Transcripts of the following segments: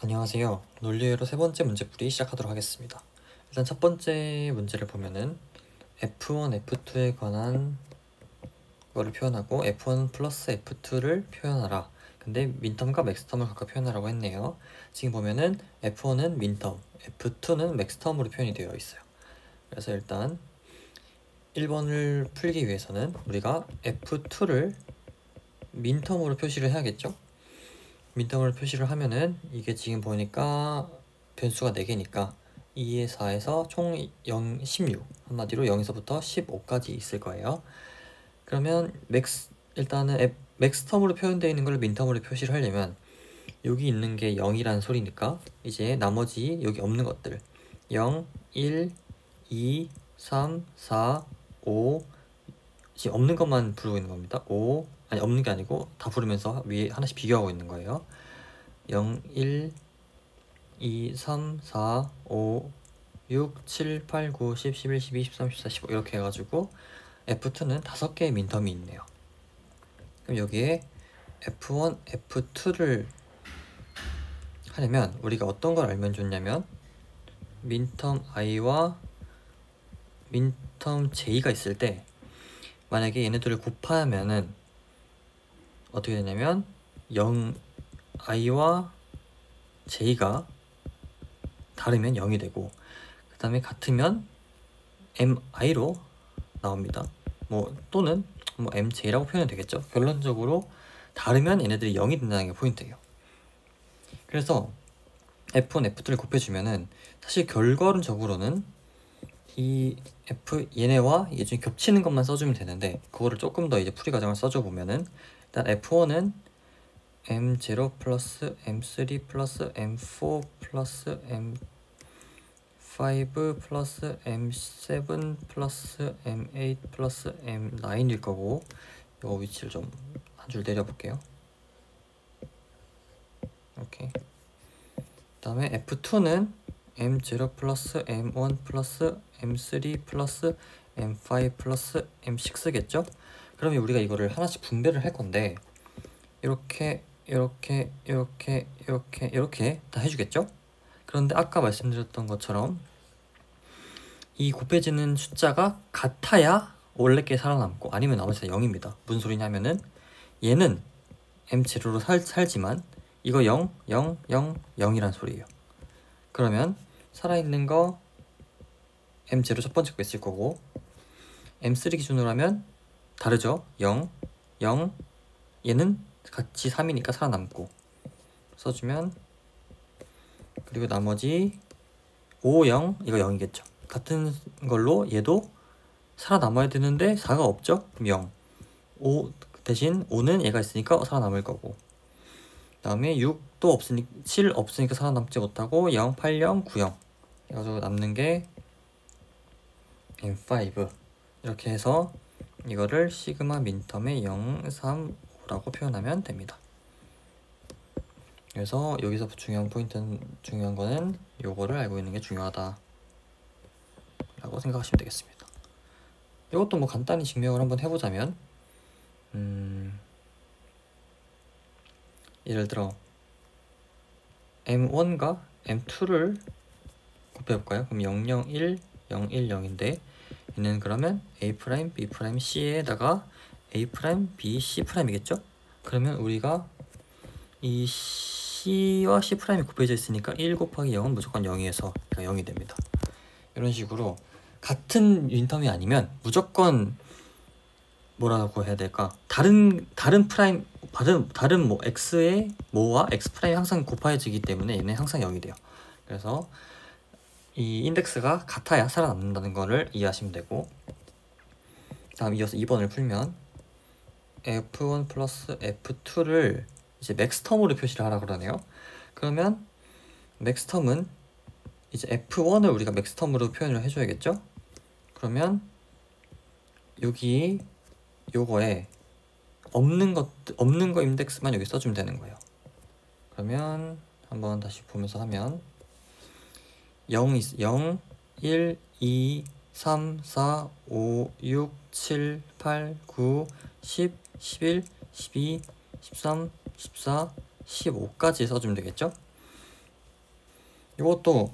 안녕하세요. 논리회로 세 번째 문제풀이 시작하도록 하겠습니다. 일단 첫 번째 문제를 보면은 F1, F2에 관한 거를 표현하고 F1 플러스 F2를 표현하라. 근데 민텀과 맥스텀을 각각 표현하라고 했네요. 지금 보면은 F1은 민텀, F2는 맥스텀으로 표현이 되어 있어요. 그래서 일단 1번을 풀기 위해서는 우리가 F2를 민텀으로 표시를 해야겠죠? 민텀으로 표시를 하면은 이게 지금 보니까 변수가 4개니까 2에 4에서 총 0, 16 한마디로 0에서부터 15까지 있을 거예요. 그러면 일단은 맥스텀으로 표현되어 있는 걸 민텀으로 표시를 하려면 여기 있는 게 0이란 소리니까 이제 나머지 여기 없는 것들 0, 1, 2, 3, 4, 5 지금 없는 것만 부르고 있는 겁니다. 5 아니 없는 게 아니고 다 부르면서 위에 하나씩 비교하고 있는 거예요. 0, 1, 2, 3, 4, 5, 6, 7, 8, 9, 10, 11, 12, 13, 14, 15 이렇게 해가지고 F2는 5개의 민텀이 있네요. 그럼 여기에 F1, F2를 하려면 우리가 어떤 걸 알면 좋냐면 민텀 i와 민텀 j가 있을 때 만약에 얘네들을 곱하면은 어떻게 되냐면 0 i와 j가 다르면 0이 되고 그 다음에 같으면 mi로 나옵니다. 뭐 또는 뭐 mj라고 표현이 되겠죠. 결론적으로 다르면 얘네들이 0이 된다는 게 포인트예요. 그래서 F1, F2를 곱해주면은 사실 결과론적으로는 이 얘네와 얘 중에 겹치는 것만 써주면 되는데 그거를 조금 더 이제 풀이 과정을 써줘 보면은 일단 F1은 M0 플러스 M3 플러스 M4 플러스 M5 플러스 M7 플러스 M8 플러스 M9일 거고 요 위치를 좀 한 줄 내려볼게요. 이렇게 그 다음에 F2는 M0 플러스 M1 플러스 M3 플러스 M5 플러스 M6겠죠? 그러면 우리가 이거를 하나씩 분배를 할 건데 이렇게 다 해주겠죠? 그런데 아까 말씀드렸던 것처럼 이 곱해지는 숫자가 같아야 원래 게 살아남고 아니면 나머지 다 0입니다. 무슨 소리냐면은 얘는 M0로 살지만 이거 0, 0, 0, 0이란 소리예요. 그러면 살아있는 거 M0 첫 번째 거 있을 거고 M3 기준으로 하면 다르죠? 0, 0 얘는 같이 3이니까 살아남고 써주면 그리고 나머지 5, 0 이거 0이겠죠. 같은 걸로 얘도 살아남아야 되는데 4가 없죠? 그럼 0 5 대신 5는 얘가 있으니까 살아남을 거고 그 다음에 6도 없으니까 7 없으니까 살아남지 못하고 0, 8, 0, 9, 0 그래가지고 남는 게 M5 이렇게 해서 이거를 시그마 민텀의 0, 3, 5라고 표현하면 됩니다. 그래서 여기서 중요한 거는 요거를 알고 있는 게 중요하다 라고 생각하시면 되겠습니다. 이것도 뭐 간단히 증명을 한번 해보자면 예를 들어 M1과 M2를 곱해볼까요? 그럼 0, 0, 1, 0, 1, 0인데 얘는 그러면 A', B', C에다가 A', B, C'이겠죠? 그러면 우리가 이 C와 C'이 곱해져 있으니까 1 곱하기 0은 무조건 0이어서 0이 됩니다. 이런 식으로 같은 민텀이 아니면 무조건 뭐라고 해야 될까? 다른 뭐 x의 뭐와 x 프라임이 항상 곱해지기 때문에 얘는 항상 0이 돼요. 그래서 이 인덱스가 같아야 살아남는다는 거를 이해하시면 되고 다음 이어서 2번을 풀면 F1 플러스 F2를 이제 맥스텀으로 표시를 하라 그러네요. 그러면 맥스텀은 이제 F1을 우리가 맥스텀으로 표현을 해줘야겠죠? 그러면 여기 요거에 없는 거 인덱스만 여기 써주면 되는 거예요. 그러면 한번 다시 보면서 하면 0, 1, 2, 3, 4, 5, 6, 7, 8, 9, 10, 11, 12, 13, 14, 15까지 써주면 되겠죠? 이것도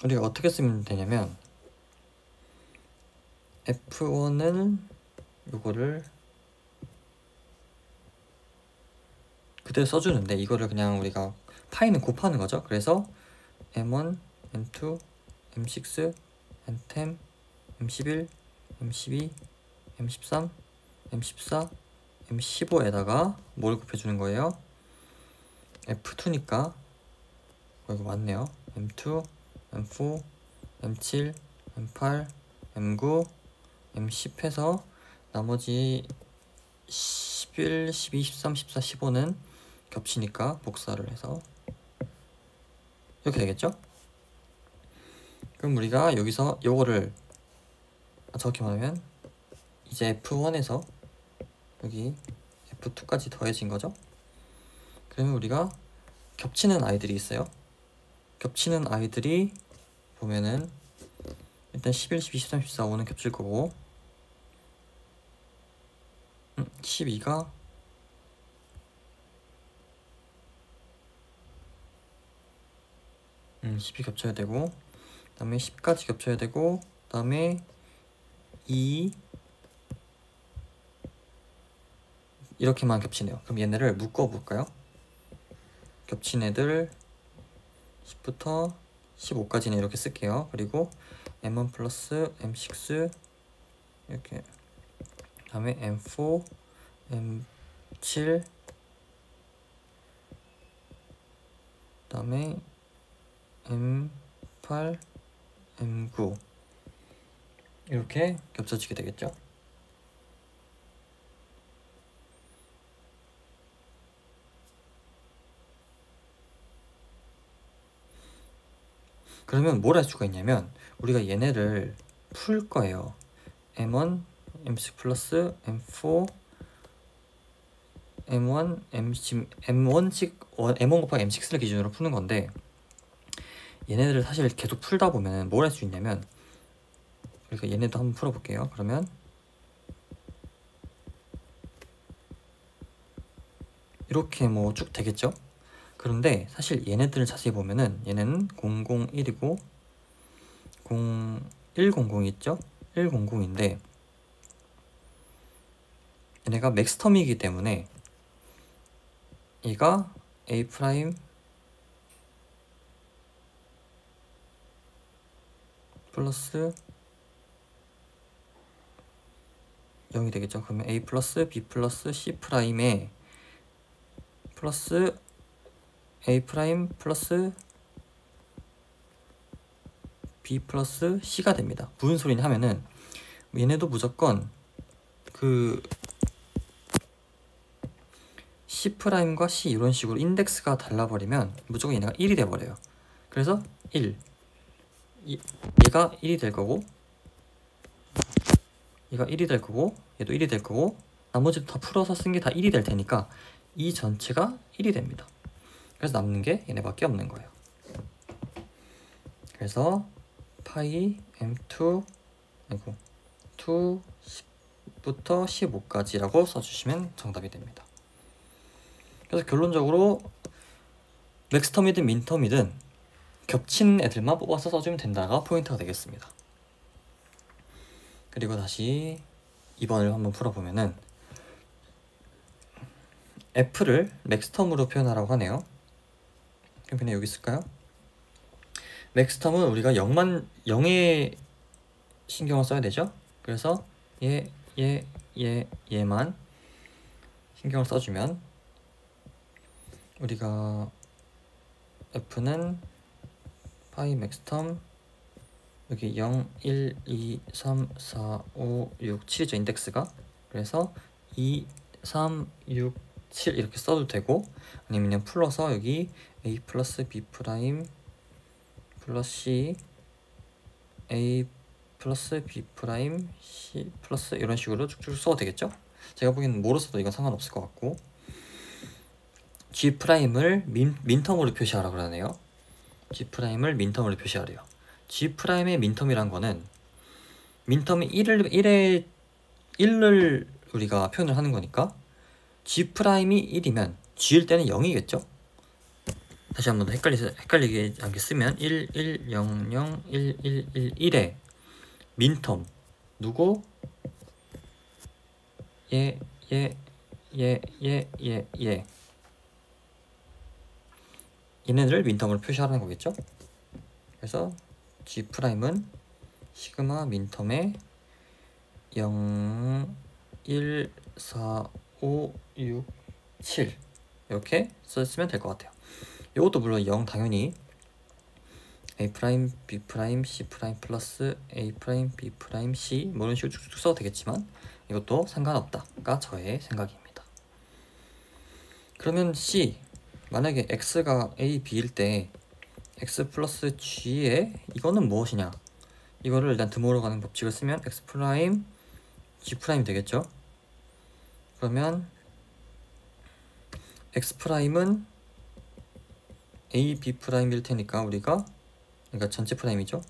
우리가 어떻게 쓰면 되냐면 F1은 요거를 그대로 써주는데 이거를 그냥 우리가 파이는 곱하는 거죠. 그래서 M1, M2, M6, M10, M11, M12, M13, M14, M15에다가 뭘 곱해주는 거예요? F2니까 이거 맞네요. M2, M4, M7, M8, M9, M10 해서 나머지 11, 12, 13, 14, 15는 겹치니까 복사를 해서 이렇게 되겠죠? 그럼 우리가 여기서 요거를 정확히 말하면 이제 F1에서 여기 F2까지 더해진 거죠? 그러면 우리가 겹치는 아이들이 있어요. 겹치는 아이들이 보면은 일단 11, 12, 13, 14, 5는 겹칠 거고 12가 10이 겹쳐야 되고 그 다음에 10까지 겹쳐야 되고 그 다음에 2 이렇게만 겹치네요. 그럼 얘네를 묶어볼까요? 겹친 애들 10부터 15까지는 이렇게 쓸게요. 그리고 M1 플러스 M6 이렇게 그 다음에 M4 M7 그 다음에 M8 M9 이렇게 겹쳐지게 되겠죠. 그러면 뭘 할 수가 있냐면 우리가 얘네를 풀 거예요. M1, M6 플러스 M4, M1, M1 곱하기 M6를 기준으로 푸는 건데 얘네들을 사실 계속 풀다 보면 뭘 할 수 있냐면 우리가 얘네도 한번 풀어볼게요. 그러면 이렇게 뭐 쭉 되겠죠? 그런데 사실 얘네들을 자세히 보면은 얘네는 001이고 100이 있죠? 100인데 얘네가 맥스텀이기 때문에 얘가 A 프라임 플러스 0이 되겠죠. 그러면 A 플러스 B 플러스 C 프라임에 플러스 A 프라임 플러스 B 플러스 C가 됩니다. 무슨 소리냐 하면은 얘네도 무조건 그 C 프라임과 C 이런 식으로 인덱스가 달라버리면 무조건 얘네가 1이 돼버려요. 그래서 1 얘가 1이 될 거고 얘가 1이 될 거고 얘도 1이 될 거고 나머지도 다 풀어서 쓴 게 다 1이 될 테니까 이 전체가 1이 됩니다. 그래서 남는 게 얘네밖에 없는 거예요. 그래서 파이 M2 아이고 2 10부터 15까지라고 써주시면 정답이 됩니다. 그래서 결론적으로 맥스텀이든 민텀이든 겹친 애들만 뽑아서 써주면 된다가 포인트가 되겠습니다. 그리고 다시 2번을 한번 풀어보면은 F를 맥스텀으로 표현하라고 하네요. 그럼 그냥 여기 쓸까요? 맥스텀은 우리가 0에 신경을 써야 되죠. 그래서 얘만 신경을 써주면 우리가 F는 파이 맥스텀 여기 0, 1, 2, 3, 4, 5, 6, 7이죠 인덱스가. 그래서 2, 3, 6, 7 이렇게 써도 되고 아니면 그냥 풀어서 여기 A 플러스 B 프라임 플러스 C A 플러스 B 프라임 C 플러스 이런 식으로 쭉쭉 써도 되겠죠. 제가 보기에는 뭐로 써도 이건 상관없을 것 같고 G 프라임을 민텀으로 표시하라 그러네요. G 프라임을 민텀으로 표시하래요. G 프라임의 민텀이란 거는 민텀이 1을 우리가 표현을 하는 거니까 G 프라임이 1이면 G일 때는 0이겠죠. 다시 한번 더 헷갈리게 않게 쓰면 1, 1, 0, 0, 1, 1, 1, 1에 민텀 누구? 얘, 얘, 얘, 얘, 얘, 얘. 얘네들을 민텀으로 표시하는 거겠죠? 그래서 G'은 시그마 민텀에 0, 1, 4, 5, 6, 7 이렇게 썼으면 될 것 같아요. 이것도 물론 0 당연히 A', B', C' 플러스 A', B', C 뭐 이런 식으로 쭉쭉 써도 되겠지만 이것도 상관없다가 저의 생각입니다. 그러면 C 만약에 X가 A, B일 때 X 플러스 G에 이거는 무엇이냐, 이거를 일단 드모로 가는 법칙을 쓰면 X 프라임 G 프라임이 되겠죠. 그러면 X 프라임은 A, B 프라임일 테니까 우리가 그러니까 전체 프라임이죠.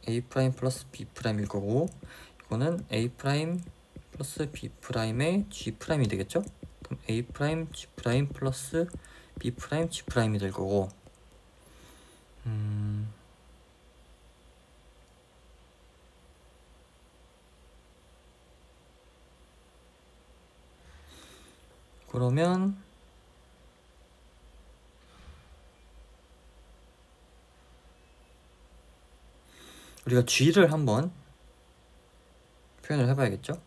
A 프라임 플러스 B 프라임일 거고 이거는 A 프라임 플러스 B 프라임의 G 프라임이 되겠죠. 그럼 A 프라임 G 프라임 플러스 B 프라임 G 프라임이 될 거고 그러면 우리가 G를 한번 표현을 해봐야겠죠.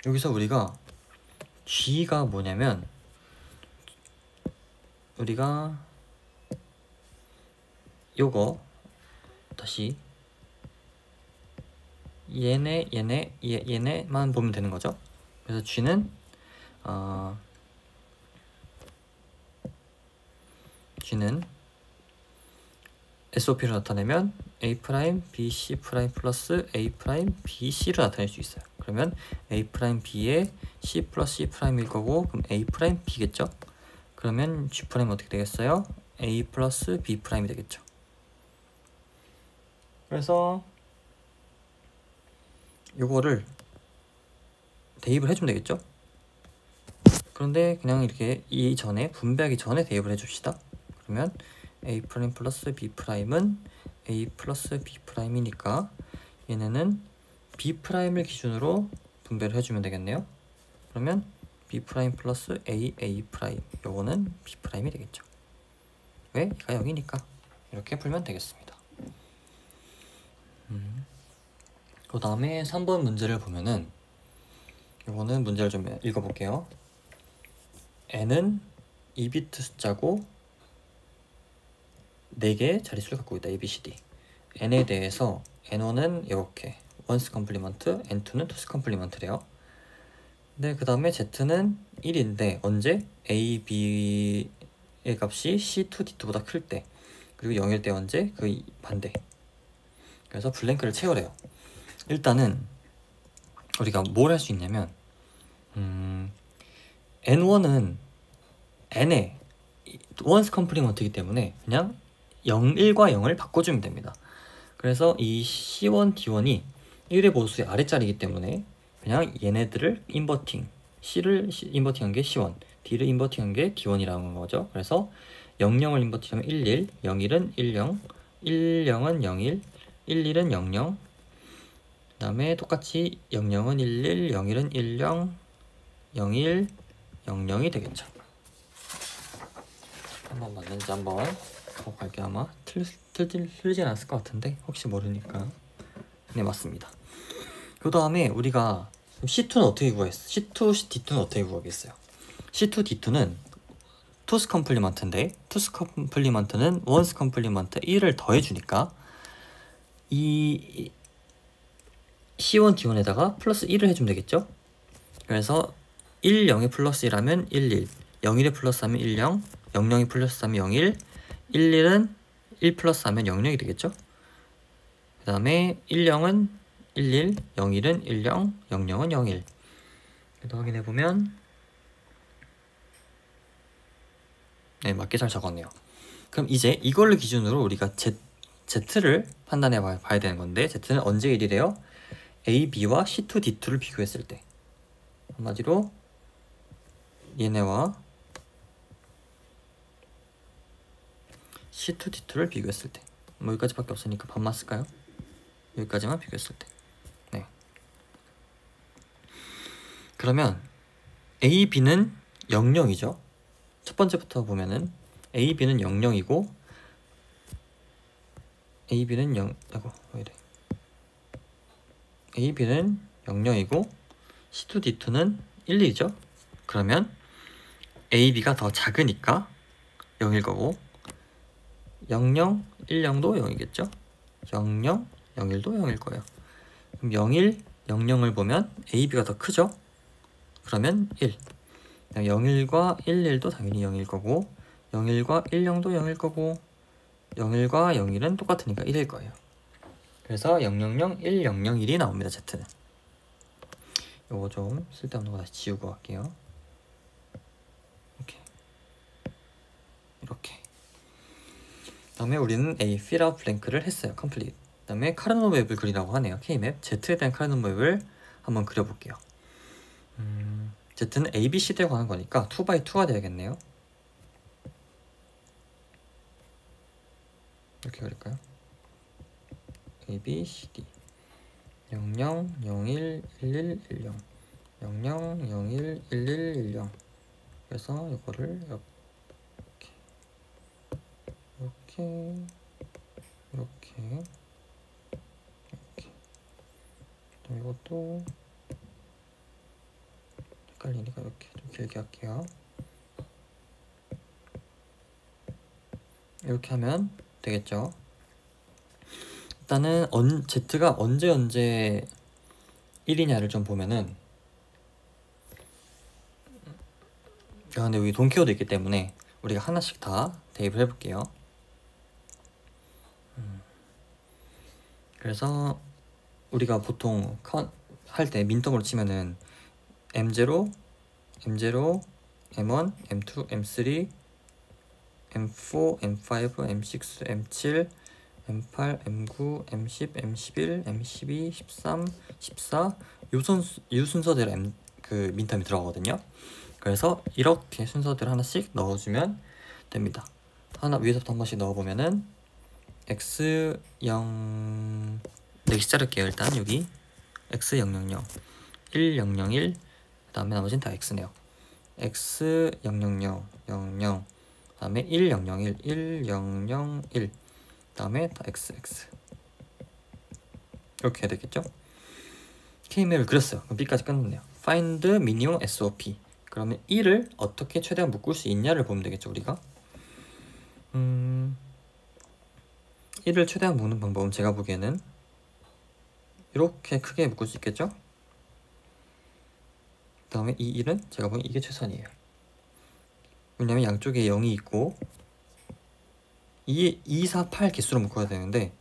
여기서 우리가 G가 뭐냐면 우리가 요거 다시 얘네만 보면 되는 거죠. 그래서 G는 SOP를 나타내면 A', B, C' 플러스 A', B, C를 나타낼 수 있어요. 그러면 A', B에 C 플러스 C'일 거고 그럼 A', B겠죠. 그러면 G' 어떻게 되겠어요? A 플러스 B' 이 되겠죠. 그래서 요거를 대입을 해주면 되겠죠. 그런데 그냥 이렇게 이전에 분배하기 전에 대입을 해줍시다. 그러면 A' 플러스 B'은 A 플러스 B'이니까 얘네는 B'을 기준으로 분배를 해주면 되겠네요. 그러면 B' 플러스 A 요거는 B'이 되겠죠. 왜? 얘가 0이니까 이렇게 풀면 되겠습니다. 그 다음에 3번 문제를 보면은 이거는 문제를 좀 읽어볼게요. n은 2비트 숫자고 4개의 자릿수를 갖고 있다. ABCD. n에 대해서 n1은 이렇게 원스 컴플리먼트, n2는 투스 컴플리먼트래요. 네, 그 다음에 z는 1인데 언제? a, b의 값이 c2, d2보다 클 때, 그리고 0일 때 언제? 그 반대. 그래서 블랭크를 채우래요. 일단은 우리가 뭘 할 수 있냐면 n1은 n의 원스 컴플리먼트이기 때문에 그냥 1과 0을 바꿔주면 됩니다. 그래서 이 C1, D1이 1의 보수의 아래자리이기 때문에 그냥 얘네들을 인버팅, C를 인버팅한 게 C1, D를 인버팅한 게 D1이라는 거죠. 그래서 00을 인버팅하면 11, 01은 10, 10은 01, 11은 00, 그 다음에 똑같이 00은 11, 01은 10, 01, 00이 되겠죠. 한번 맞는지 한번 보고 갈게요. 아마 틀리진 않았을 것 같은데 혹시 모르니까. 네, 맞습니다. 그 다음에 우리가 C2는 어떻게 구했어? C2, D2는 어떻게 구하겠어요? C2, D2는 투스 컴플리먼트인데 투스 컴플리먼트는 원스 컴플리먼트 1을 더해주니까 이 C1, D1에다가 플러스 1을 해주면 되겠죠? 그래서 1, 0에 플러스 1하면 11, 01에 플러스 하면 10, 00이 플러스 하면 01, 11은 1 플러스 하면 00이 되겠죠? 그 다음에 10은 11, 01은 10, 00은 01. 그래서 확인해보면 네, 맞게 잘 적었네요. 그럼 이제 이걸 기준으로 우리가 Z를 판단해 봐야 되는 건데 Z는 언제 1이래요? A, B와 C2, D2를 비교했을 때. 한마디로 얘네와 C2D2를 비교했을 때, 뭐 여기까지밖에 없으니까 반만 쓸까요? 여기까지만 비교했을 때. 네. 그러면 A, B는 00이죠. 첫 번째부터 보면은 A, B는 00이고 A, B는 0, 아이고 왜 이래. A, B는 00이고 C2D2는 1, 2죠. 그러면 A, B가 더 작으니까 0일 거고 00, 10도 0이겠죠. 00, 01도 0일 거예요. 그럼 01, 00을 보면 A, B가 더 크죠. 그러면 1. 01과 11도 당연히 0일 거고 01과 10도 0일 거고 01과 01은 똑같으니까 1일 거예요. 그래서 000, 1001이 나옵니다. Z는. 요거 좀 쓸데없는 거 다시 지우고 갈게요. 이렇게. 다음에 우리는 A, fill out blank를 했어요. complete. 다음에 카르노 맵을 그리라고 하네요. K맵. Z에 대한 카르노 맵을 한번 그려볼게요. Z는 A, B, C에 관한 거니까 2x2가 되야겠네요. 이렇게 그릴까요? A, B, C, D 00, 01, 11, 10 00, 01, 11, 10 그래서 이거를 이렇게 그럼 이것도 헷갈리니까 이렇게 좀 길게 할게요. 이렇게 하면 되겠죠. 일단은 Z가 언제 1이냐를 좀 보면은, 근데 여기 돈키호도 있기 때문에 우리가 하나씩 다 대입을 해볼게요. 그래서 우리가 보통 할 때 민텀으로 치면은 M0, M0, M1, M2, M3, M4, M5, M6, M7, M8, M9, M10, M11, M12, 13, 14 요 순서대로 그 민텀이 들어가거든요. 그래서 이렇게 순서대로 하나씩 넣어주면 됩니다. 하나 위에서부터 한 번씩 넣어보면은 X0 4개 자를게요. 일단 여기 X000, 1001, 그 다음에 나머지는 다 X네요. X000, 00, 그 다음에 1001, 1001, 그 다음에 다 XX 이렇게 해야 되겠죠? K맵을 그렸어요. 그럼 B까지 끝났네요. Find minimum SOP. 그러면 1을 어떻게 최대한 묶을 수 있냐를 보면 되겠죠, 우리가. 1을 최대한 묶는 방법은 제가 보기에는 이렇게 크게 묶을 수 있겠죠? 그 다음에 이 1은 제가 보기엔 이게 최선이에요. 왜냐면 양쪽에 0이 있고 2, 4, 8 개수로 묶어야 되는데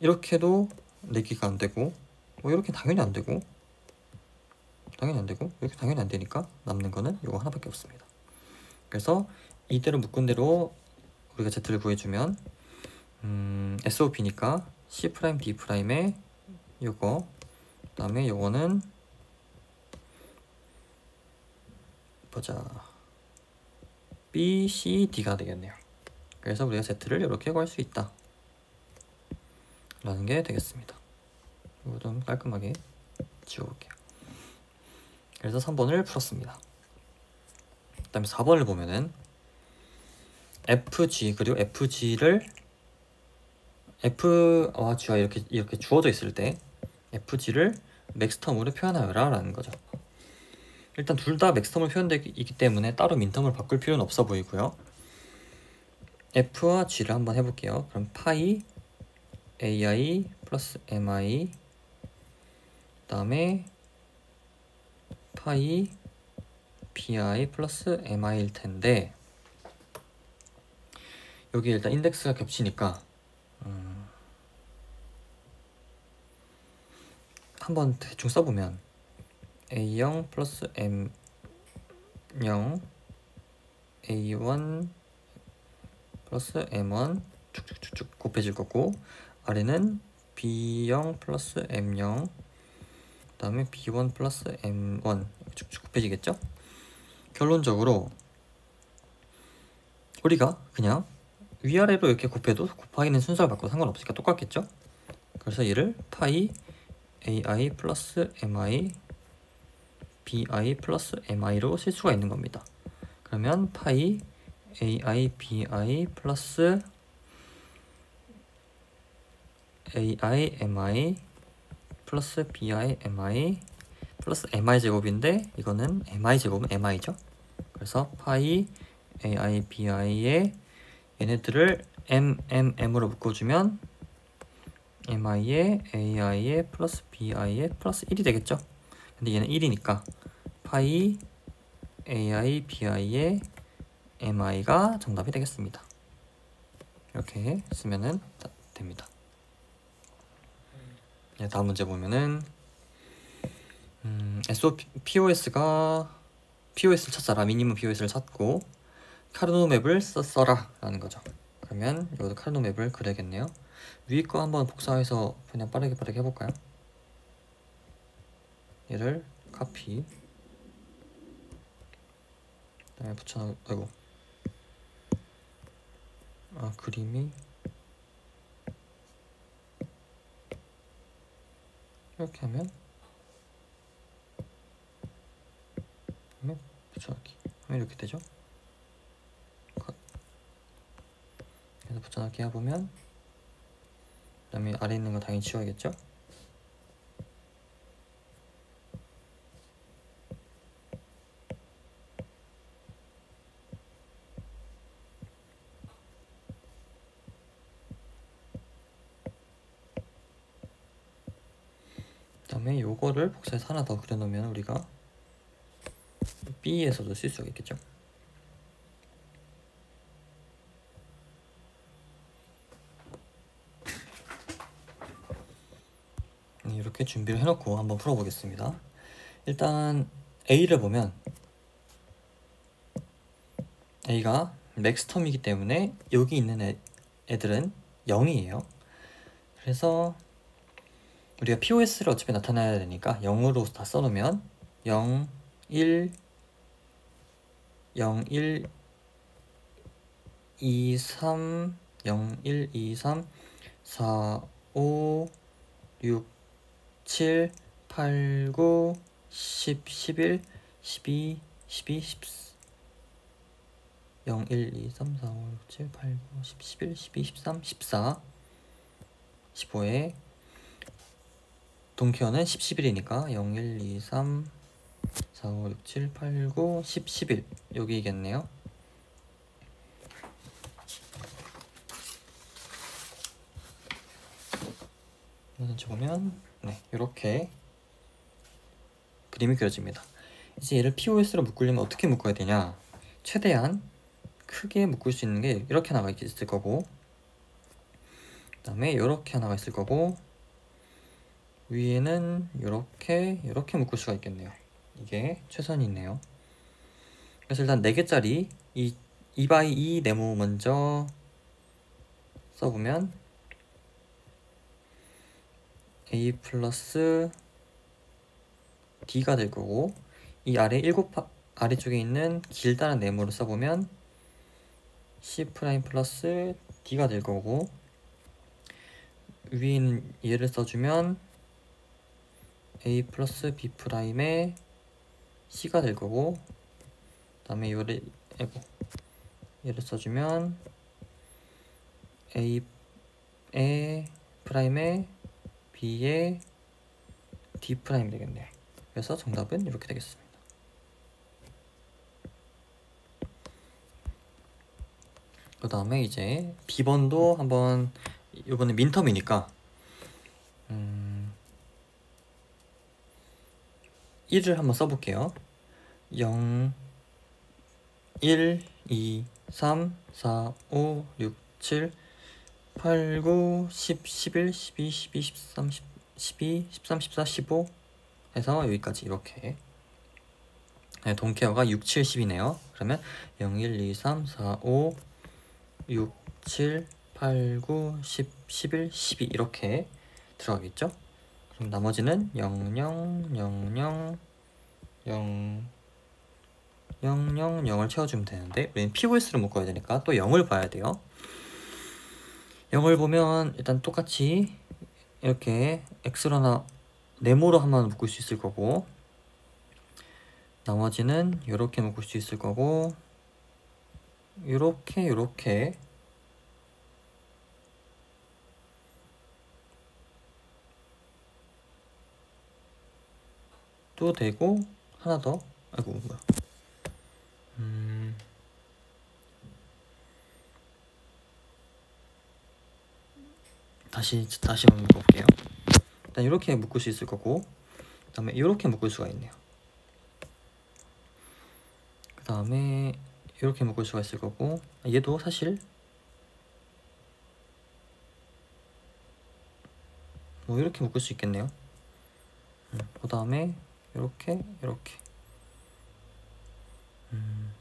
이렇게도 4개가 안 되고 이렇게 당연히 안 되고 이렇게 당연히 안 되니까 남는 거는 이거 하나밖에 없습니다. 그래서 이대로 묶은 대로 우리가 Z를 구해주면 SOP니까 C', D'에 요거, 그 다음에 요거는 보자, B, C, D가 되겠네요. 그래서 우리가 Z를 이렇게 구할 수 있다 라는 게 되겠습니다. 이거 좀 깔끔하게 지워볼게요. 그래서 3번을 풀었습니다. 그 다음에 4번을 보면은 FG 그리고 FG를 F와 G가 이렇게 주어져 있을 때 FG를 맥스텀으로 표현하여라 라는 거죠. 일단 둘 다 맥스텀으로 표현되기 때문에 따로 민텀을 바꿀 필요는 없어 보이고요. F와 G를 한번 해볼게요. 그럼 파이 AI 플러스 MI, 그 다음에 파이 BI 플러스 MI일 텐데 여기 일단 인덱스가 겹치니까 한번 대충 써보면 A0 플러스 M0 A1 플러스 M1 쭉쭉쭉쭉 곱해질 거고 아래는 B0 플러스 M0 그 다음에 B1 플러스 M1 쭉쭉 곱해지겠죠? 결론적으로 우리가 그냥 위아래로 이렇게 곱해도 곱하기는 순서를 바꿔도 상관없으니까 똑같겠죠? 그래서 얘를 파이 ai 플러스 mi bi 플러스 mi로 쓸 수가 있는 겁니다. 그러면 파이 ai bi 플러스 ai mi 플러스 bi mi 플러스 mi 제곱인데 이거는 mi 제곱은 mi죠. 그래서 파이 ai bi에 얘네들을 m으로 묶어주면 mi에 ai에 플러스 bi에 플러스 1이 되겠죠. 근데 얘는 1이니까 파이 ai bi에 mi가 정답이 되겠습니다. 이렇게 쓰면은 됩니다. 네, 다음 문제 보면은 POS를 찾아라. 미니멈 POS를 찾고 카르노 맵을 써라 라는 거죠. 그러면 이것도 카르노 맵을 그려야겠네요. 위에 거 한번 복사해서 그냥 빠르게 해볼까요? 얘를 카피, 그다음에 붙여놓고, 그림이 이렇게 하면 붙여넣기 하면 이렇게 되죠. 그래서 붙여넣기 해보면, 그 다음에 아래 있는 거 당연히 지워야겠죠. 그 다음에 요거를 복사해서 하나 더 그려놓으면 우리가 B에서도 쓸 수가 있겠죠. 이렇게 준비를 해놓고 한번 풀어보겠습니다. 일단 A를 보면 A가 맥스텀이기 때문에 여기 있는 애들은 0이에요. 그래서 우리가 POS를 어차피 나타내야 되니까 0으로 다 써놓으면 0, 1, 0, 1, 2, 3, 0, 1, 2, 3, 4, 5, 6, 7, 8, 9, 10, 11, 12, 12, 14 0, 1, 2, 3, 4, 5, 6, 7, 8, 9, 10, 11, 12, 13, 14 15에 동케어는 10, 11이니까 0, 1, 2, 3, 4, 5, 6, 7, 8, 9, 10, 11 여기겠네요. 전체 보면 이렇게 그림이 그려집니다. 이제 얘를 POS로 묶으려면 어떻게 묶어야 되냐? 최대한 크게 묶을 수 있는 게 이렇게 하나가 있을 거고, 그 다음에 이렇게 하나가 있을 거고, 위에는 이렇게 묶을 수가 있겠네요. 이게 최선이 있네요. 그래서 일단 4개짜리 이 2x2 네모 먼저 써보면 A 플러스 D가 될 거고, 이 아래쪽에 있는 길다란 네모를 써보면 C 프라임 플러스 D가 될 거고, 위에 있는 얘를 써주면 A 플러스 B 프라임의 C가 될 거고, 그 다음에 얘를 써주면 A 프라임의 B의 D 프라임이 되겠네요. 그래서 정답은 이렇게 되겠습니다. 그 다음에 이제 B번도 한번, 이번에 민텀이니까 1을 한번 써볼게요. 0, 1, 2, 3, 4, 5, 6, 7, 8, 9, 10, 11, 12, 12, 13, 12, 13, 14, 15 해서 여기까지 이렇게. 동케어가 6, 7, 10이네요. 그러면 0, 1, 2, 3, 4, 5, 6, 7, 8, 9, 10, 11, 12 이렇게 들어가겠죠? 그럼 나머지는 0, 0, 0, 0, 0, 0, 0, 0을 채워주면 되는데 우리는 POS를 묶어야 되니까 또 0을 봐야 돼요. 0을 보면 일단 똑같이 이렇게 X로나 네모로 한번 묶을 수 있을 거고, 나머지는 이렇게 묶을 수 있을 거고, 요렇게 또 되고, 하나 더, 아이고 뭐야, 다시 한번 묶어볼게요. 일단 이렇게 묶을 수 있을 거고, 그 다음에 이렇게 묶을 수가 있네요. 그 다음에 이렇게 묶을 수가 있을 거고, 얘도 사실 뭐 이렇게 묶을 수 있겠네요. 그 다음에 이렇게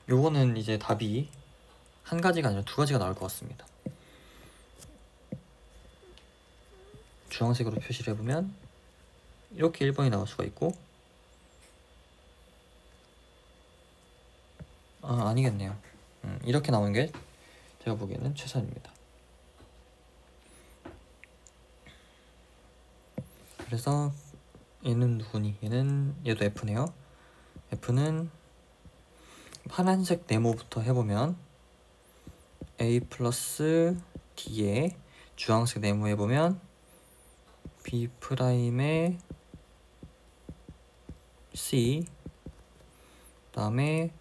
요거는 이제 답이 한 가지가 아니라 두 가지가 나올 것 같습니다. 주황색으로 표시를 해보면 이렇게 1번이 나올 수가 있고, 아니겠네요. 이렇게 나오는 게 제가 보기에는 최선입니다. 그래서 얘는 누구니? 얘도 F네요. F는 파란색 네모부터 해보면 A 플러스 D에 주황색 네모 해보면 B 프라임에 C, 그 다음에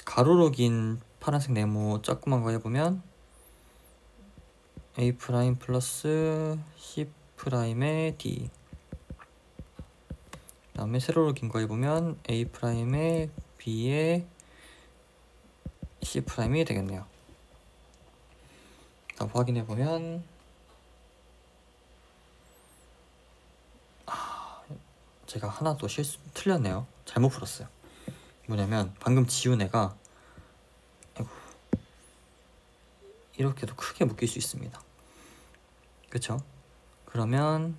가로로 긴 파란색 네모 조그만 거 해보면 A 프라임 플러스 C 프라임에 D, 그 다음에 세로로 긴 거 해보면 A 프라임에 B에 C 프라임이 되겠네요. 다음 확인해보면 제가 하나 또 틀렸네요. 잘못 풀었어요. 뭐냐면 방금 지운 애가 이렇게도 크게 묶일 수 있습니다. 그쵸? 그러면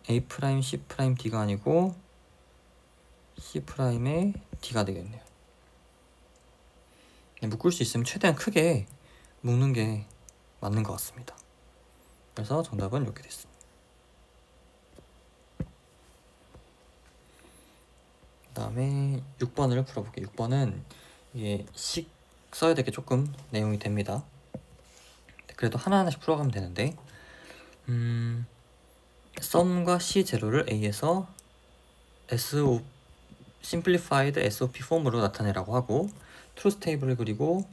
A 프라임 C 프라임 D가 아니고 C 프라임의 D가 되겠네요. 묶을 수 있으면 최대한 크게 묶는 게 맞는 것 같습니다. 그래서 정답은 이렇게 됐습니다. 그 다음에 6번을 풀어볼게요. 6번은 이게 식 써야 될 게 조금 내용이 됩니다. 그래도 하나하나씩 풀어가면 되는데, 썸과 C0를 A에서 simplified SOP 폼으로 나타내라고 하고, truth table을 그리고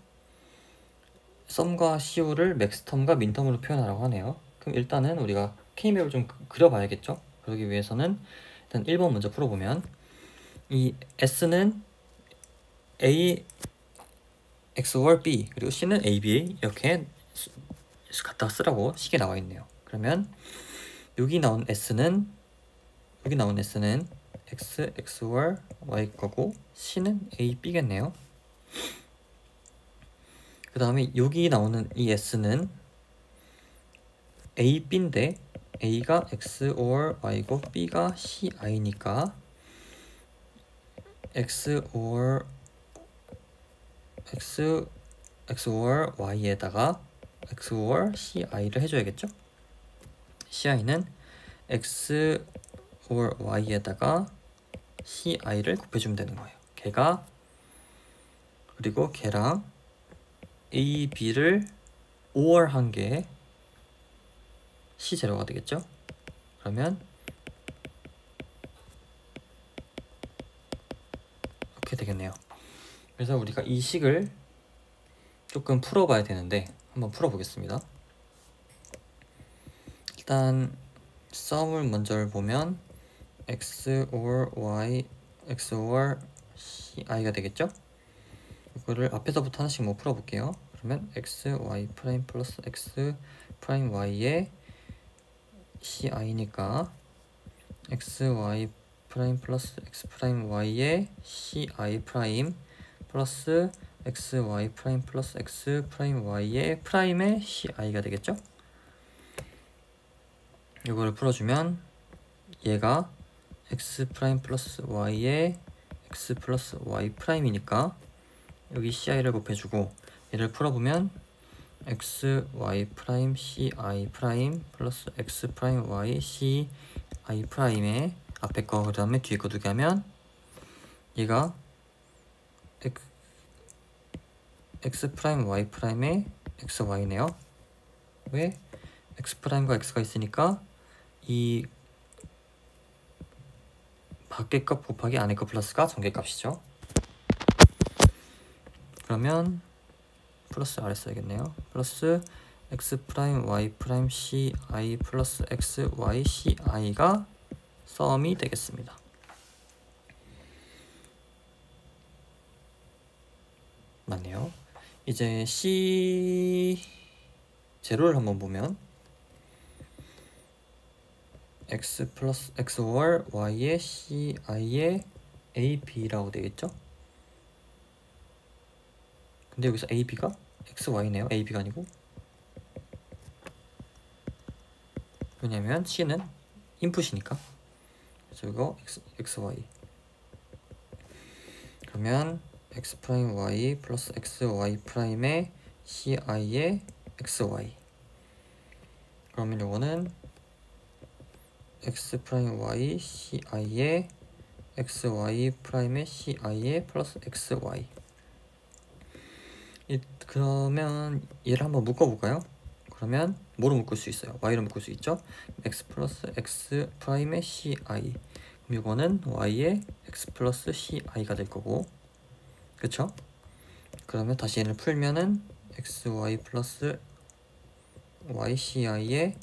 썸과 CO를 맥스텀과 민텀으로 표현하라고 하네요. 그럼 일단은 우리가 K맵을 좀 그려봐야겠죠? 그러기 위해서는 일단 1번 먼저 풀어보면, 이 S는 A XOR B, 그리고 C는 ABA 이렇게 갖다 쓰라고 식에 나와 있네요. 그러면 여기 나온 S는 X XOR Y 거고 C는 AB겠네요. 그 다음에 여기 나오는 이 S는 AB인데 A가 XOR Y고 B가 CI니까 XOR Y에다가 XOR CI를 해줘야겠죠? CI는 XOR Y에다가 CI를 곱해주면 되는 거예요. 그리고 걔랑 A, B를 OR 한 게 C0가 되겠죠? 그러면 이렇게 되겠네요. 그래서 우리가 이 식을 조금 풀어봐야 되는데 한번 풀어보겠습니다. 일단 썸을 먼저 보면 XOR Y, XOR CI가 되겠죠? 이거를 앞에서부터 하나씩 뭐 풀어볼게요. 그러면 XY 프라임 플러스 X 프라임 Y의 CI니까 XY 프라임 플러스 X 프라임 Y의 CI 프라임 플러스 XY 프라임 플러스 X 프라임 Y의 프라임의 CI가 되겠죠? 이거를 풀어주면 얘가 X 프라임 플러스 Y의 x 플러스 y 프라임이니까 여기 ci를 곱해주고 얘를 풀어보면 x y 프라임 c i 프라임 플러스 x 프라임 y c i 프라임의 앞에 거 그 다음에 뒤에 거 두 개 하면 얘가 x 프라임 y 프라임의 x y네요. 왜? x 프라임과 x가 있으니까 이 밖의 값 곱하기 안의 값 플러스가 전개값이죠. 그러면 플러스 아래 써야겠네요. 플러스 x 프라임 y 프라임 c i 플러스 x y c i가 썸이 되겠습니다. 맞네요. 이제 c 제로를 한번 보면 x 플러스 x 월 y의 c i의 a b라고 되겠죠? 근데 여기서 a b가 x y네요. a b가 아니고. 왜냐면 c는 인풋이니까. 그래서 이거 x y. 그러면 x 프라임 y 플러스 x y 프라임의 c i의 x y. 그러면 요거는 x 프라임 y c i의 x y 프라임의 c i의 플러스 x y. 그러면 얘를 한번 묶어볼까요? 그러면 뭐로 묶을 수 있어요? y로 묶을 수 있죠? x 플러스 x 프라임의 c i. 그럼 이거는 y의 x 플러스 c i가 될 거고, 그쵸? 그러면 다시 얘를 풀면은 x y 플러스 y c i의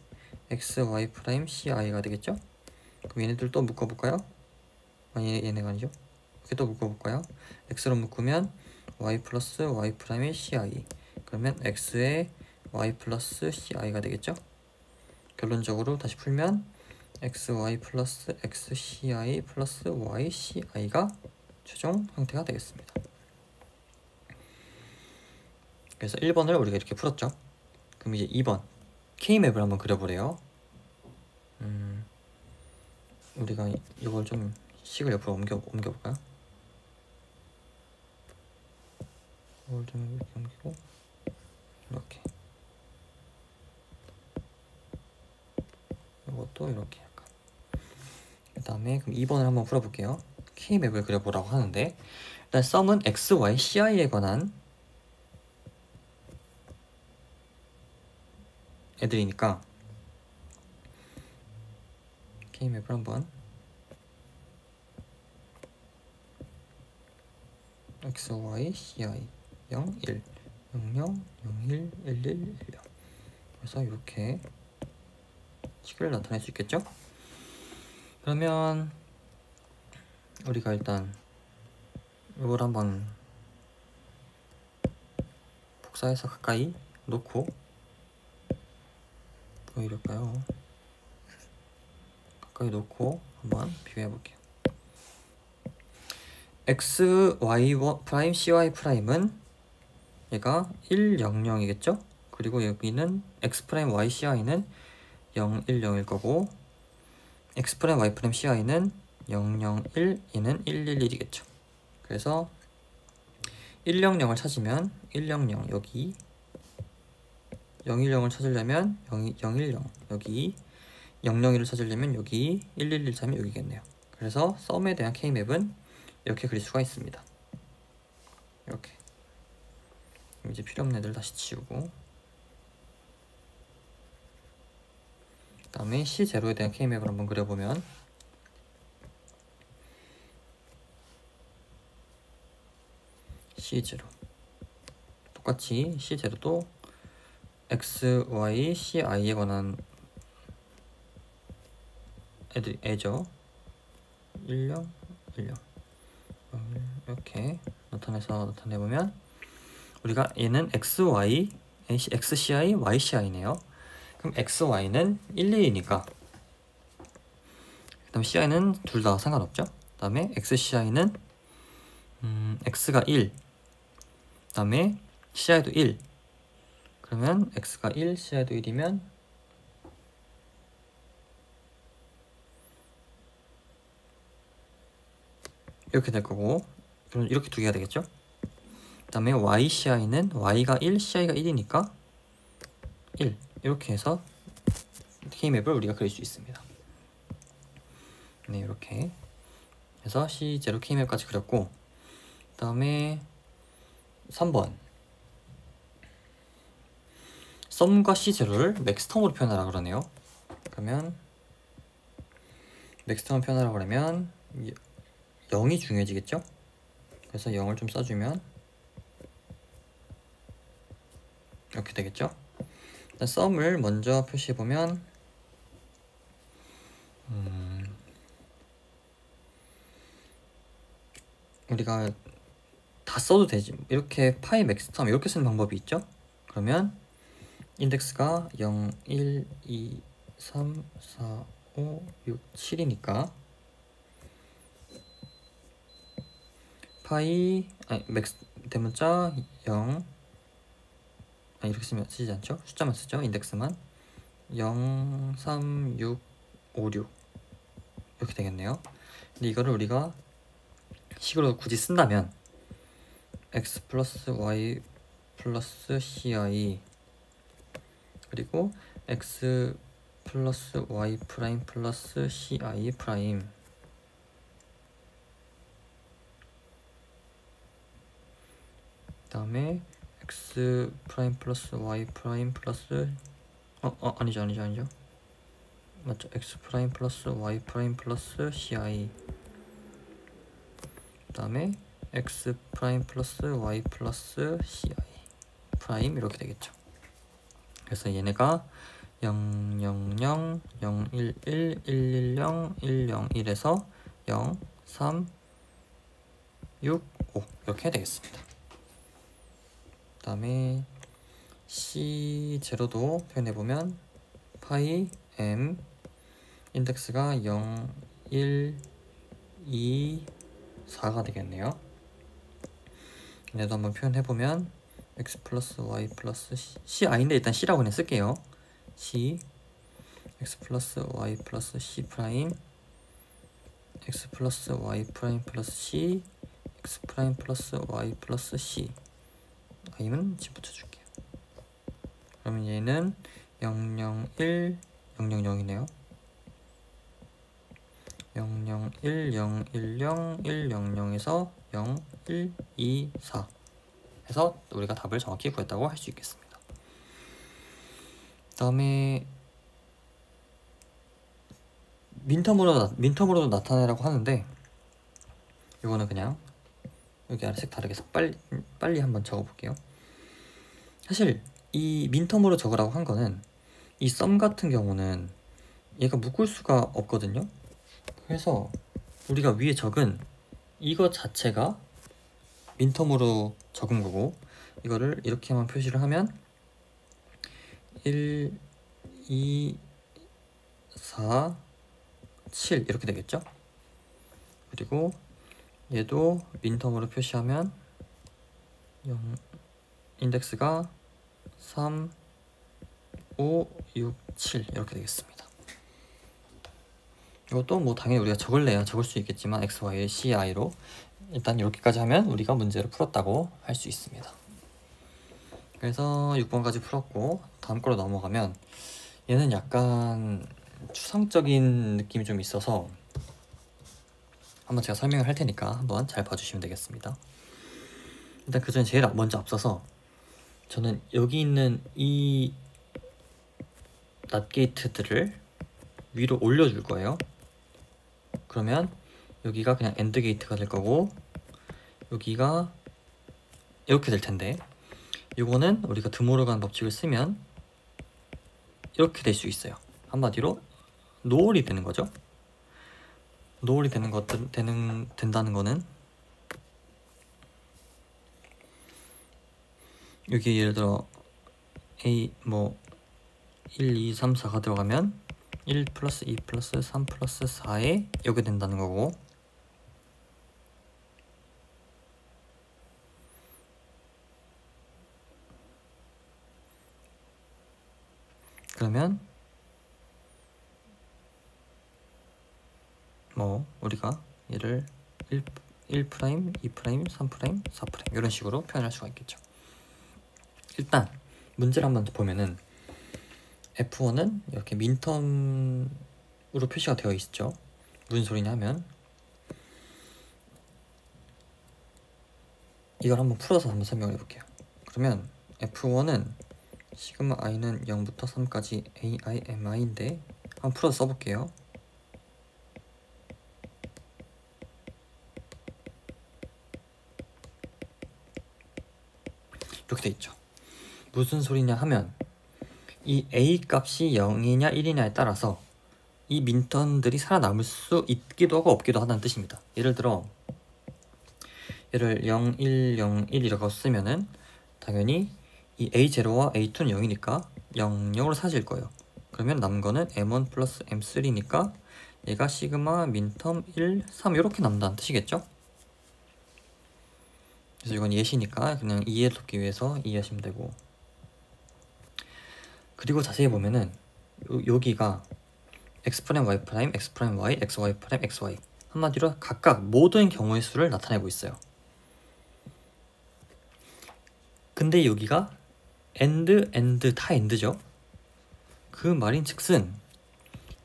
x y 프라임 c i가 되겠죠? 그럼 얘네들 또 묶어볼까요? 아니 얘네가 아니죠? 이렇게 또 묶어볼까요? x로 묶으면 y 플러스 y 프라임의 ci. 그러면 x의 y 플러스 ci가 되겠죠? 결론적으로 다시 풀면 xy 플러스 xci 플러스 yci가 최종 형태가 되겠습니다. 그래서 1번을 우리가 이렇게 풀었죠. 그럼 이제 2번 K맵을 한번 그려보래요. 우리가 이걸 좀 식을 옆으로 옮겨볼까요? 이걸 좀 이렇게 옮기고 이렇게, 이것도 이렇게 약간. 그 다음에 그럼 2번을 한번 풀어볼게요. K맵을 그려보라고 하는데 일단 썸은 x, y, ci에 관한 애들이니까 K맵을 한번 x, y, ci 0, 1, 0, 0, 0, 1, 1, 1, 1, 0. 그래서 이렇게 식을 나타낼 수 있겠죠? 그러면 우리가 일단 이걸 한번 복사해서 가까이 놓고 보이릴까요? 가까이 놓고 한번 비교해 볼게요. x, y 프라임, cy 프라임은 얘가 1, 0, 0이겠죠? 그리고 여기는 x 프라임, y, ci는 0, 1, 0일 거고 x 프라임, y 프라임, ci는 0, 0, 1, 얘는 1, 1, 1이겠죠. 그래서 1, 0, 0을 찾으면 1, 0, 0 여기, 0, 1, 0을 찾으려면 0, 0, 1, 0 여기, 0, 0, 1을 찾으려면 여기, 1, 1, 1 찾으면 여기겠네요. 그래서 썸에 대한 K맵은 이렇게 그릴 수가 있습니다. 이렇게. 이제 필요 없는 애들 다시 지우고, 그 다음에 C0에 대한 K맵을 한번 그려보면 C0 똑같이 C0도 X, Y, C, I에 관한 애죠. 1, 0, 1, 0 이렇게 나타내보면 우리가 얘는 X, Y, X, CI, Y, CI네요. 그럼 X, Y는 1, 2이니까 그 다음 CI는 둘 다 상관없죠. 그 다음에 X, CI는 X가 1, 그 다음에 CI도 1. 그러면 X가 1, CI도 1이면 이렇게 될 거고, 그럼 이렇게 두 개가 되겠죠? 그 다음에 YCI는 Y가 1, CI가 1이니까 1 이렇게 해서 K맵을 우리가 그릴 수 있습니다. 네, 이렇게 해서 C0 K맵까지 그렸고, 그 다음에 3번 썸과 C0를 맥스텀으로 표현하라 그러네요. 그러면 맥스텀을 표현하라 그러면 0이 중요해지겠죠? 그래서 0을 좀 써주면 이렇게 되겠죠? 일단 썸을 먼저 표시해보면 우리가 다 써도 되지. 이렇게 파이 맥스텀 이렇게 쓰는 방법이 있죠? 그러면 인덱스가 0, 1, 2, 3, 4, 5, 6, 7이니까 파이 맥스 대문자 0 이렇게 쓰지 않죠? 숫자만 쓰죠? 인덱스만 0, 3, 6, 5, 6 이렇게 되겠네요. 근데 이거를 우리가 식으로 굳이 쓴다면 x 플러스 y 플러스 ci 그리고 x 플러스 y 프라임 플러스 ci 프라임 그 다음에 x 프라임 플러스 y 프라임 플러스 아니죠 맞죠? x 프라임 플러스 y 프라임 플러스 ci 그 다음에 x 프라임 플러스 y 플러스 ci 프라임 이렇게 되겠죠. 그래서 얘네가 0, 0, 0, 0, 1, 1, 1, 1, 0, 1, 0, 1에서 0, 3, 6, 5 이렇게 되겠습니다. 그 다음에 C0도 표현해보면 파이 m 인덱스가 0, 1, 2, 4가 되겠네요. 얘도 한번 표현해보면 x 플러스 y 플러스 ci인데 일단 c라고 그냥 쓸게요. c x 플러스 y 플러스 c 프라임 x 플러스 y 프라임 플러스 c x 프라임 플러스 y 플러스 c 이는 집 붙여줄게요. 그러면 얘는 0, 0, 1, 0, 0, 0이네요. 0, 0, 1, 0, 1, 0, 1, 0, 0에서 0, 1, 2, 4 해서 우리가 답을 정확히 구했다고 할 수 있겠습니다. 그 다음에 민텀으로 나타내라고 하는데 이거는 그냥 여기 아래 색 다르게 해서 빨리 한번 적어볼게요. 사실 이 민텀으로 적으라고 한 거는 이 썸 같은 경우는 얘가 묶을 수가 없거든요. 그래서 우리가 위에 적은 이거 자체가 민텀으로 적은 거고 이거를 이렇게만 표시를 하면 1, 2, 4, 7 이렇게 되겠죠. 그리고 얘도 민텀으로 표시하면 0, 인덱스가 3, 5, 6, 7 이렇게 되겠습니다. 이것도 뭐 당연히 우리가 적을 수 있겠지만 x, y, c, i로 일단 이렇게까지 하면 우리가 문제를 풀었다고 할 수 있습니다. 그래서 6번까지 풀었고 다음 거로 넘어가면 얘는 약간 추상적인 느낌이 좀 있어서 한번 제가 설명을 할 테니까 한번 잘 봐주시면 되겠습니다. 일단 그 전에 제일 먼저 앞서서 저는 여기 있는 이 낫게이트들을 위로 올려줄 거예요. 그러면 여기가 그냥 엔드 게이트가 될 거고 여기가 이렇게 될 텐데 이거는 우리가 드모르간 법칙을 쓰면 이렇게 될 수 있어요. 한마디로 노홀이 되는 거죠. 노홀이 된다는 거는 여기 예를 들어 A 뭐 1, 2, 3, 4가 들어가면 1 플러스 2 플러스 3 플러스 4에 이렇게 된다는 거고 그러면 뭐 우리가 얘를 1 프라임, 2 프라임, 3 프라임, 4 프라임 이런 식으로 표현할 수가 있겠죠. 일단 문제를 한번 더 보면은 F1은 이렇게 민텀으로 표시가 되어 있죠. 무슨 소리냐 하면 이걸 한번 풀어서 한번 설명을 해볼게요. 그러면 F1은 시그마 i는 0부터 3까지 AIMI인데 한번 풀어서 써볼게요. 이렇게 돼 있죠. 무슨 소리냐 하면 이 A 값이 0이냐 1이냐에 따라서 이 민턴들이 살아남을 수 있기도 하고 없기도 하다는 뜻입니다. 예를 들어 얘를 0, 1, 0, 1이라고 쓰면은 당연히 이 A0와 A2는 0이니까 0, 0으로 사라질 거예요. 그러면 남은 거는 M1 플러스 M3니까 얘가 시그마 민텀 1, 3 이렇게 남는다는 뜻이겠죠? 그래서 이건 예시니까 그냥 이해돕기 위해서 이해하시면 되고, 그리고 자세히 보면은 여기가 x 프라임 y 프라임 x 프라임 y x y 프라임 x y 한마디로 각각 모든 경우의 수를 나타내고 있어요. 근데 여기가 and 다 and죠. 그 말인즉슨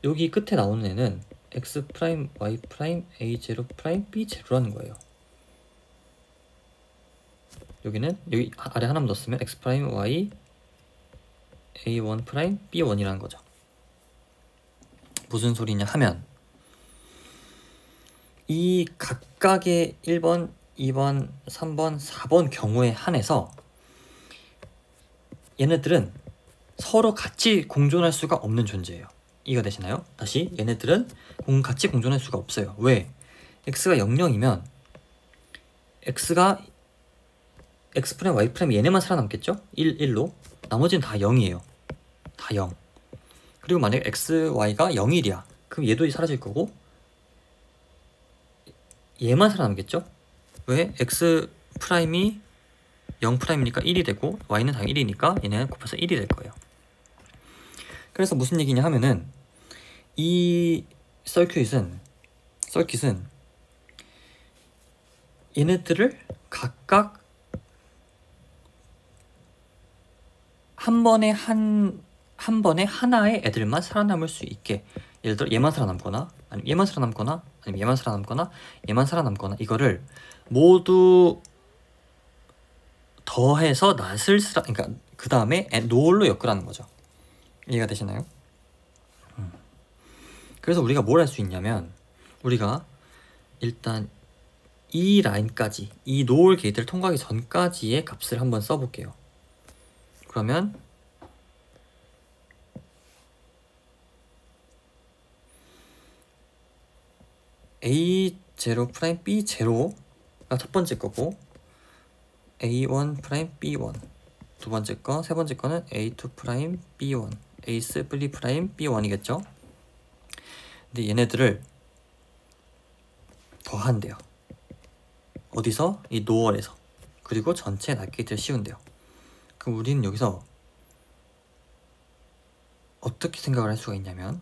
여기 끝에 나오는 애는 x 프라임 y 프라임 a0 프라임 b0라는 거예요. 여기는 여기 아래 하나만 더 쓰면 x 프라임 y a1 프라임 b1이라는 거죠. 무슨 소리냐 하면 이 각각의 1번, 2번, 3번, 4번 경우에 한해서 얘네들은 서로 같이 공존할 수가 없는 존재예요. 이해가 되시나요? 다시 얘네들은 같이 공존할 수가 없어요. 왜? x가 00이면 x가 x 프라임 y 프라임 얘네만 살아남겠죠? 1, 1로 나머지는 다 0이에요. 다 0. 그리고 만약에 x, y가 0, 1이야. 그럼 얘도 사라질 거고 얘만 살아남겠죠? 왜? x 프라임이 0 프라임이니까 1이 되고 y는 당연히 1이니까 얘네는 곱해서 1이 될 거예요. 그래서 무슨 얘기냐 하면은 이 서킷은 얘네들을 각각 한 번에 하나의 애들만 살아남을 수 있게, 예를 들어 얘만 살아남거나 아니면 얘만 살아남거나 아니면 얘만 살아남거나 얘만 살아남거나 이거를 모두 더해서 그러니까 그 다음에 노을로 엮으라는 거죠. 이해가 되시나요? 그래서 우리가 뭘 할 수 있냐면 우리가 일단 이 라인까지, 이 노을 게이트를 통과하기 전까지의 값을 한번 써볼게요. 그러면 A0 프라임 B0가 첫 번째 거고 A1 프라임 B1 두 번째 거, 세 번째 거는 A2 프라임 B1 A3 프라임 B1이겠죠? 근데 얘네들을 더한대요. 어디서? 이 노을에서. 그리고 전체 낫게이트를 씌운대요. 그럼 우리는 여기서 어떻게 생각을 할 수가 있냐면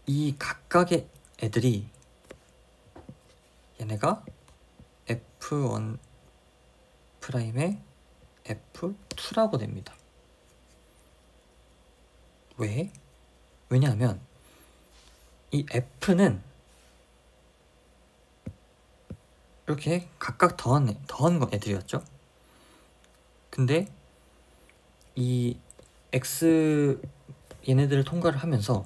이 각각의 애들이 얘네가 F1 프라임의 F2라고 됩니다. 왜? 왜냐하면 이 F는 이렇게 각각 더한 애들이었죠. 근데 이 X 얘네들을 통과를 하면서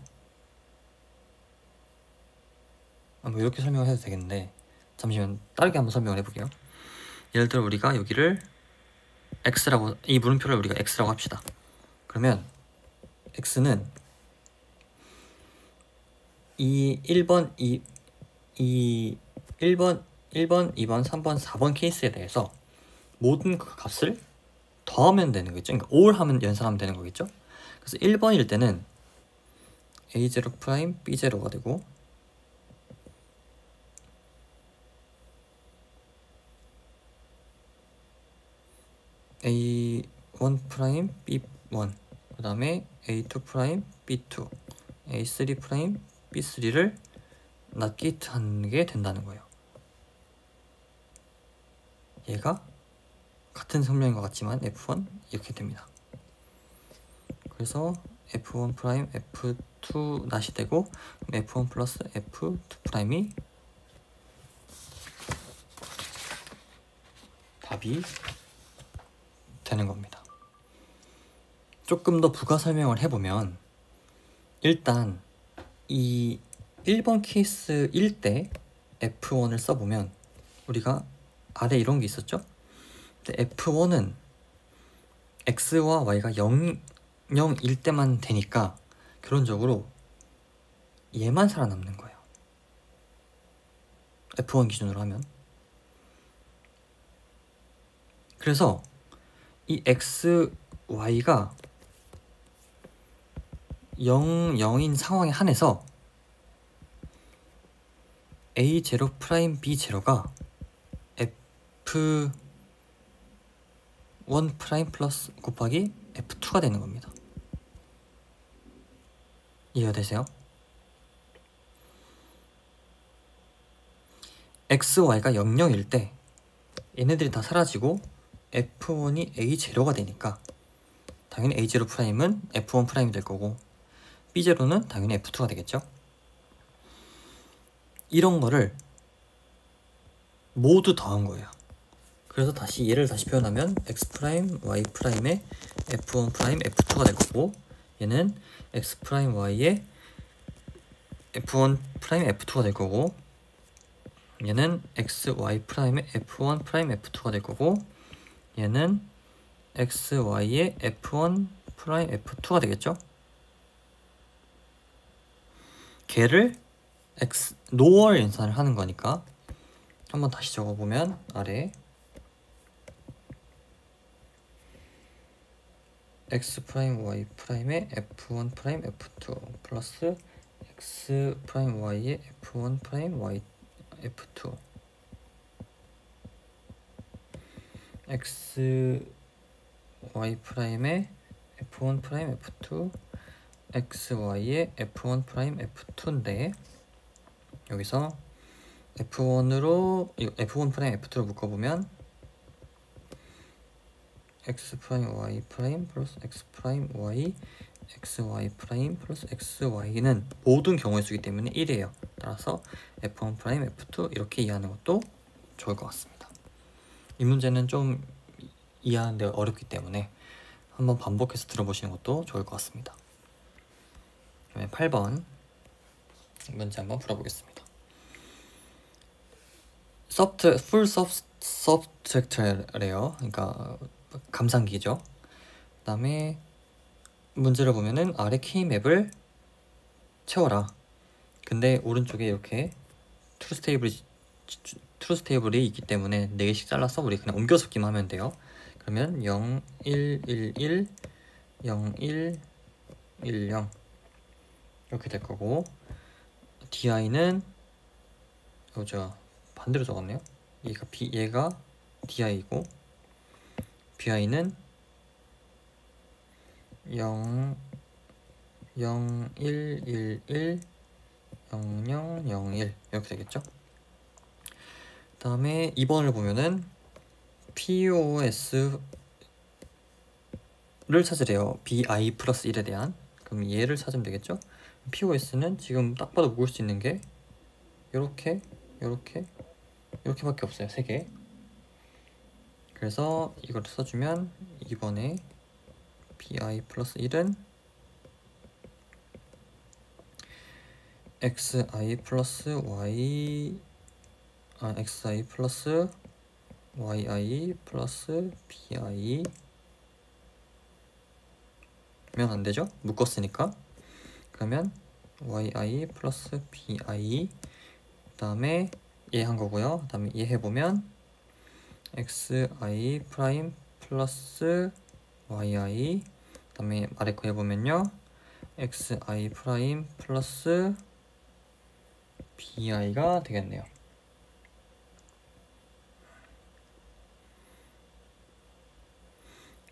뭐 이렇게 설명을 해도 되겠는데 잠시만 다르게 한번 설명을 해볼게요. 예를 들어 우리가 여기를 X라고, 이 물음표를 우리가 X라고 합시다. 그러면 X는 이 1번, 1번, 2번, 3번, 4번 케이스에 대해서 모든 그 값을 더하면 되는 거겠죠. 그러니까 5를 하면 연산하면 되는 거겠죠. 그래서 1번일 때는 A0 프라임 B0가 되고 A1 프라임 B1 그 다음에 A2 프라임 B2 A3 프라임 B3를 낫게이트하는 게 된다는 거예요. 얘가 같은 성명인 것 같지만 F1 이렇게 됩니다. 그래서 F1 프라임 F2 낫이 되고 F1 플러스 F2 프라임이 답이 되는 겁니다. 조금 더 부가 설명을 해보면 일단 이 1번 케이스 1때 F1을 써보면 우리가 아래 이런 게 있었죠? 근데 F1은 X와 Y가 0, 0일 때만 되니까 결론적으로 얘만 살아남는 거예요. F1 기준으로 하면. 그래서 이 X, Y가 0, 0인 상황에 한해서 A0 프라임 B0가 F1 프라임 플러스 곱하기 F2가 되는 겁니다. 이해가 되세요? X, Y가 0, 0일 때 얘네들이 다 사라지고 F1이 A0가 되니까 당연히 A0 프라임은 F1 프라임이 될 거고 B0는 당연히 F2가 되겠죠? 이런 거를 모두 더한 거예요. 그래서 다시 얘를 다시 표현하면 X 프라임 Y 프라임의 F1 프라임 F2가 될 거고 얘는 X 프라임 Y의 F1 프라임 F2가 될 거고 얘는 X Y 프라임의 F1 프라임 F2가 될 거고 얘는 X Y의 F1 프라임 F2가 되겠죠? 걔를 노월 연산을 하는 거니까 한번 다시 적어보면 아래 X 프라임 Y 프라임의 F1 프라임 F2 플러스 X 프라임 Y의 F1 프라임 Y F2 X Y 프라임의 F1 프라임 F2 X Y의 F1 프라임 F2인데 여기서 F1으로 F1 프라임 F2로 묶어보면 X 프라임 Y 프라임 플러스 X 프라임 Y X Y 프라임 플러스 X Y는 모든 경우의 수이기 때문에 1이에요. 따라서 F1 프라임 F2 이렇게 이해하는 것도 좋을 것 같습니다. 이 문제는 좀 이해하는데 어렵기 때문에 한번 반복해서 들어보시는 것도 좋을 것 같습니다. 그러면 8번 문제 한번 풀어보겠습니다. 풀 subject래요. 그러니까 감상기죠. 그 다음에 문제를 보면은 아래 K맵을 채워라. 근데 오른쪽에 이렇게 트루스 테이블이 있기 때문에 4개씩 잘라서 우리 그냥 옮겨 섞기만 하면 돼요. 그러면 0, 1, 1, 1, 0, 1, 1, 0 이렇게 될 거고 di는 제가 반대로 적었네요. 얘가 di이고 bi는 0, 0, 1, 1, 1, 0, 0, 0, 1 이렇게 되겠죠? 그 다음에 2번을 보면은 POS를 찾으래요. BI 플러스 1에 대한. 그럼 얘를 찾으면 되겠죠? POS는 지금 딱 봐도 모을 수 있는 게 요렇게 밖에 없어요. 3개. 그래서 이걸 써주면 2번에 BI 플러스 1은 XI 플러스 Y XI 플러스 YI 플러스 BI 면 안되죠? 묶었으니까. 그러면 YI 플러스 BI 그 다음에 얘 한 거고요. 그 다음에 얘 해보면 XI 프라임 플러스 YI 그 다음에 아래 거 해보면요 XI 프라임 플러스 BI가 되겠네요.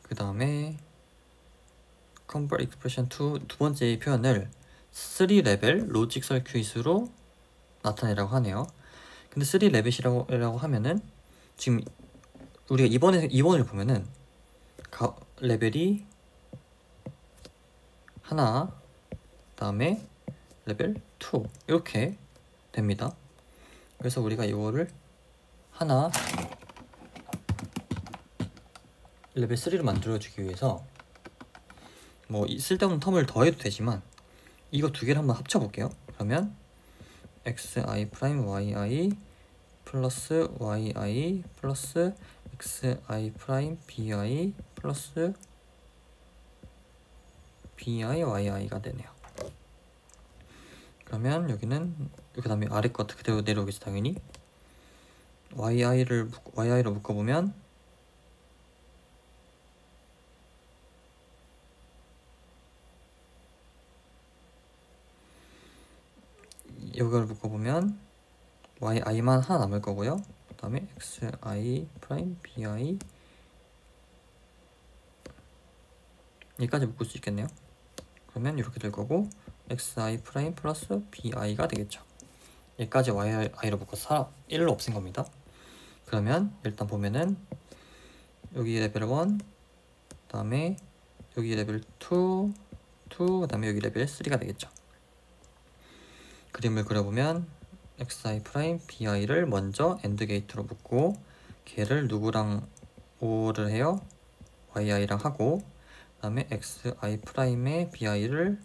그 다음에 convert expression to 두 번째 표현을 3레벨 로직 서큐it으로 나타내라고 하네요. 근데 3레벨이라고 하면은 지금 우리가 2번을 보면은 레벨이 하나, 다음에 레벨 2 이렇게 됩니다. 그래서 우리가 이거를 하나 레벨 3로 만들어주기 위해서 뭐 쓸데없는 텀을 더해도 되지만 이거 두 개를 한번 합쳐볼게요. 그러면 xi 프라임 yi 플러스 yi 플러스 xi 프라임 bi 플러스 bi yi가 되네요. 그러면 여기는 그 다음에 아래 것 그대로 내려오겠죠. 당연히 yi로 묶어보면 이걸 묶어보면 yi만 하나 남을 거고요. 그 다음에 xi 프라임 bi 여기까지 묶을 수 있겠네요. 그러면 이렇게 될 거고 xi 프라임 플러스 bi가 되겠죠. 여기까지 yi로 묶어서 1로 없앤 겁니다. 그러면 일단 보면은 여기 레벨 1, 그 다음에 여기 레벨 2, 그 다음에 여기 레벨 3가 되겠죠. 그림을 그려보면 xi 프라임 bi를 먼저 엔드 게이트로 묶고 걔를 누구랑 OR을 해요? yi랑 하고 그 다음에 xi 프라임의 bi를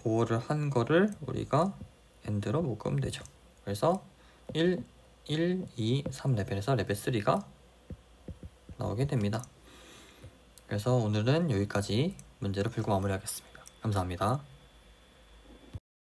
OR을 한 거를 우리가 엔드로 묶으면 되죠. 그래서 1, 2, 3레벨에서 레벨 3가 나오게 됩니다. 그래서 오늘은 여기까지 문제를 풀고 마무리하겠습니다. 감사합니다.